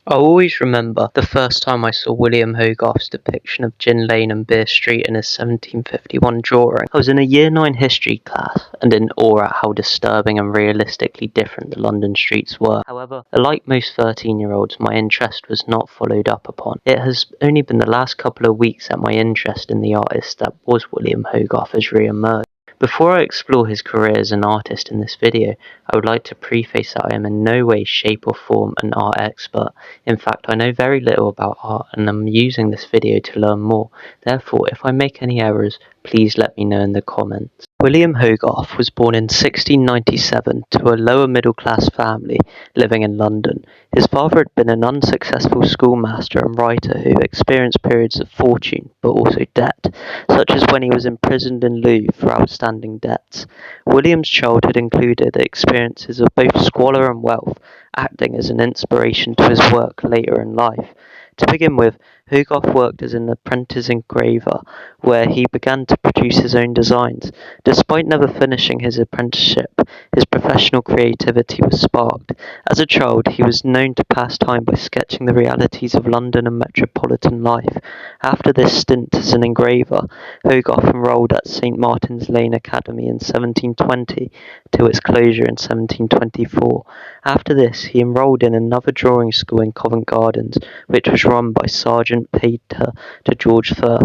I always remember the first time I saw William Hogarth's depiction of Gin Lane and Beer Street in his 1751 drawing. I was in a Year 9 history class and in awe at how disturbing and realistically different the London streets were. However, like most 13-year-olds, my interest was not followed up upon. It has only been the last couple of weeks that my interest in the artist that was William Hogarth has re-emerged. Before I explore his career as an artist in this video, I would like to preface that I am in no way, shape or form an art expert. In fact, I know very little about art and I'm using this video to learn more. Therefore, if I make any errors, please let me know in the comments. William Hogarth was born in 1697 to a lower middle class family living in London. His father had been an unsuccessful schoolmaster and writer who experienced periods of fortune but also debt, such as when he was imprisoned in Louvre for outstanding debts. William's childhood included experiences of both squalor and wealth, acting as an inspiration to his work later in life. To begin with, Hogarth worked as an apprentice engraver, where he began to produce his own designs. Despite never finishing his apprenticeship, his professional creativity was sparked. As a child, he was known to pass time by sketching the realities of London and metropolitan life. After this stint as an engraver, Hogarth enrolled at St Martin's Lane Academy in 1720 till its closure in 1724. After this, he enrolled in another drawing school in Covent Garden, which was run by Sergeant Pater to George I,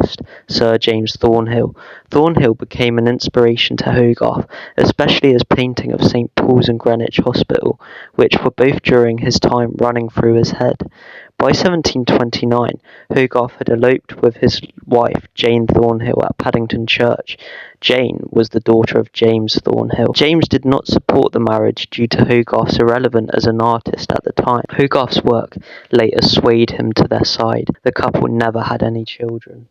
Sir James Thornhill. Thornhill became an inspiration to Hogarth, especially his painting of St Paul's and Greenwich Hospital, which were both during his time running through his head. By 1729, Hogarth had eloped with his wife Jane Thornhill at Paddington Church. Jane was the daughter of James Thornhill. James did not support the marriage due to Hogarth's irrelevance as an artist at the time. Hogarth's work later swayed him to their side. The couple never had any children.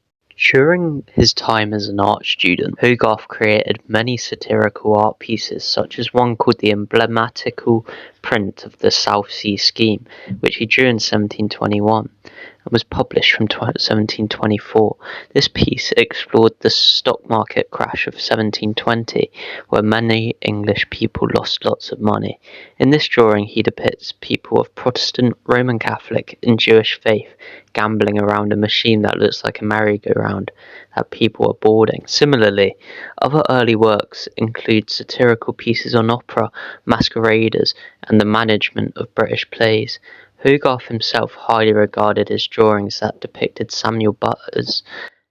During his time as an art student, Hogarth created many satirical art pieces, such as one called the emblematical print of the South Sea Scheme, which he drew in 1721 and was published from 1724. This piece explored the stock market crash of 1720, where many English people lost lots of money. In this drawing, he depicts people of Protestant, Roman Catholic, and Jewish faith gambling around a machine that looks like a merry-go-round that people are boarding. Similarly, other early works include satirical pieces on opera, masqueraders, and the management of British plays. Hogarth himself highly regarded his drawings that depicted Samuel Butler's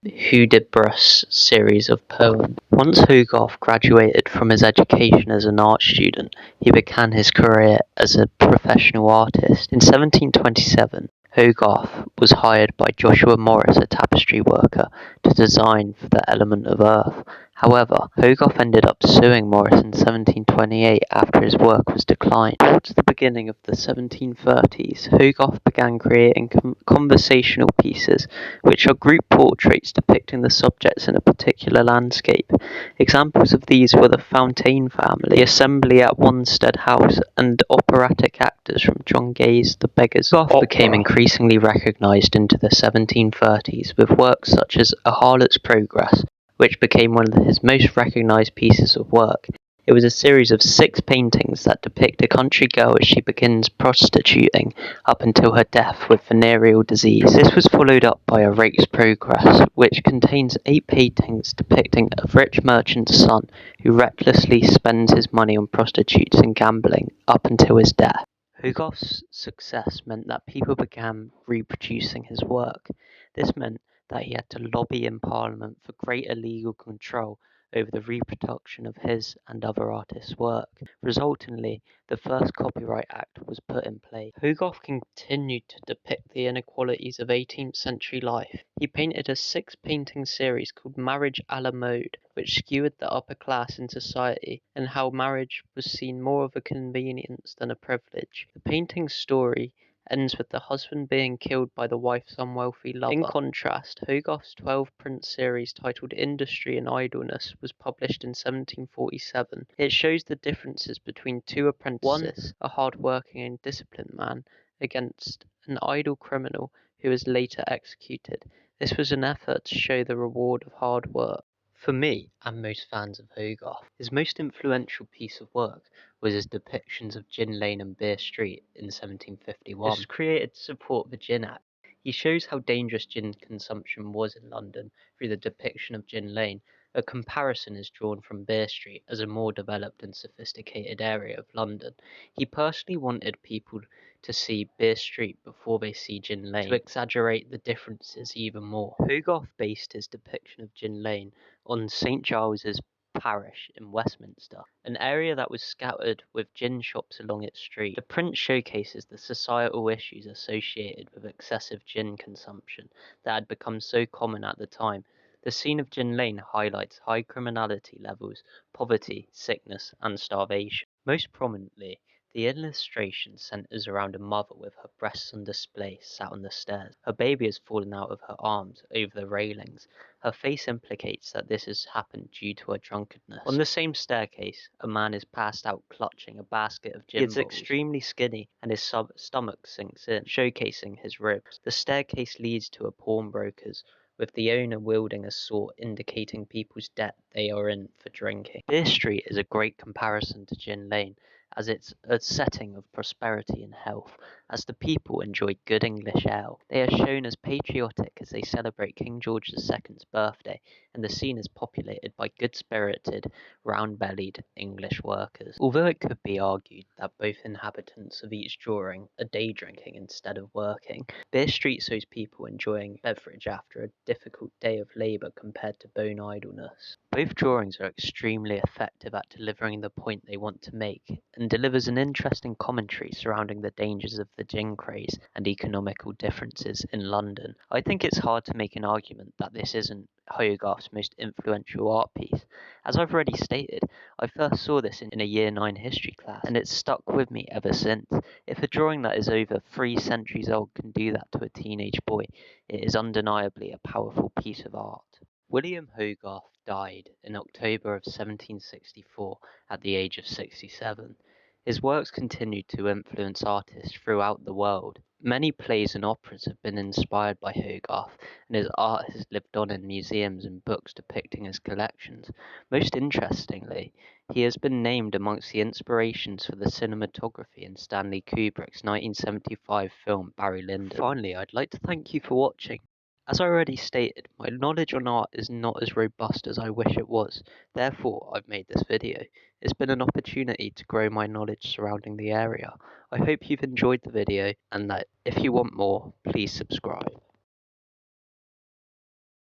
Hudibras series of poems. Once Hogarth graduated from his education as an art student, he began his career as a professional artist. In 1727, Hogarth was hired by Joshua Morris, a tapestry worker, to design for the element of earth. However, Hogarth ended up suing Morris in 1728 after his work was declined. Towards the beginning of the 1730s, Hogarth began creating conversational pieces, which are group portraits depicting the subjects in a particular landscape. Examples of these were the Fontaine family, the assembly at Wanstead House, and operatic actors from John Gay's The Beggars. Hogarth became increasingly recognised into the 1730s with works such as A Harlot's Progress, which became one of his most recognised pieces of work. It was a series of 6 paintings that depict a country girl as she begins prostituting up until her death with venereal disease. This was followed up by A Rake's Progress, which contains 8 paintings depicting a rich merchant's son who recklessly spends his money on prostitutes and gambling up until his death. Hogarth's success meant that people began reproducing his work. This meant that he had to lobby in Parliament for greater legal control over the reproduction of his and other artists' work. Resultingly, the first Copyright Act was put in place. Hogarth continued to depict the inequalities of 18th century life. He painted a 6-painting series called Marriage à la Mode, which skewered the upper class in society and how marriage was seen more of a convenience than a privilege. The painting's story ends with the husband being killed by the wife's unwealthy lover. In contrast, Hogarth's 12-print series titled Industry and Idleness was published in 1747. It shows the differences between 2 apprentices, a hard-working and disciplined man, against an idle criminal who was later executed. This was an effort to show the reward of hard work. For me, and most fans of Hogarth, his most influential piece of work was his depictions of Gin Lane and Beer Street in 1751. This was created to support the Gin Act. He shows how dangerous gin consumption was in London through the depiction of Gin Lane. A comparison is drawn from Beer Street as a more developed and sophisticated area of London. He personally wanted people to see Beer Street before they see Gin Lane, to exaggerate the differences even more. Hogarth based his depiction of Gin Lane on St Giles's Parish in Westminster, an area that was scattered with gin shops along its street. The print showcases the societal issues associated with excessive gin consumption that had become so common at the time. The scene of Gin Lane highlights high criminality levels, poverty, sickness, and starvation. Most prominently, the illustration centers around a mother with her breasts on display sat on the stairs. Her baby has fallen out of her arms over the railings. Her face implicates that this has happened due to her drunkenness. On the same staircase, a man is passed out clutching a basket of gin bottles. He is extremely skinny and his stomach sinks in, showcasing his ribs. The staircase leads to a pawnbroker's, with the owner wielding a sword indicating people's debt they are in for drinking. Beer Street is a great comparison to Gin Lane, as it's a setting of prosperity and health, as the people enjoy good English ale. They are shown as patriotic as they celebrate King George II's birthday, and the scene is populated by good-spirited, round-bellied English workers. Although it could be argued that both inhabitants of each drawing are day drinking instead of working, Beer Street shows people enjoying beverage after a difficult day of labour compared to bone idleness. Both drawings are extremely effective at delivering the point they want to make, and delivers an interesting commentary surrounding the dangers of the gin craze and economical differences in London. I think it's hard to make an argument that this isn't Hogarth's most influential art piece. As I've already stated, I first saw this in a Year 9 history class, and it's stuck with me ever since. If a drawing that is over 3 centuries old can do that to a teenage boy, it is undeniably a powerful piece of art. William Hogarth died in October of 1764 at the age of 67. His works continued to influence artists throughout the world. Many plays and operas have been inspired by Hogarth, and his art has lived on in museums and books depicting his collections. Most interestingly, he has been named amongst the inspirations for the cinematography in Stanley Kubrick's 1975 film Barry Lyndon. Finally, I'd like to thank you for watching. As I already stated, my knowledge on art is not as robust as I wish it was, therefore I've made this video. It's been an opportunity to grow my knowledge surrounding the area. I hope you've enjoyed the video, and that if you want more, please subscribe.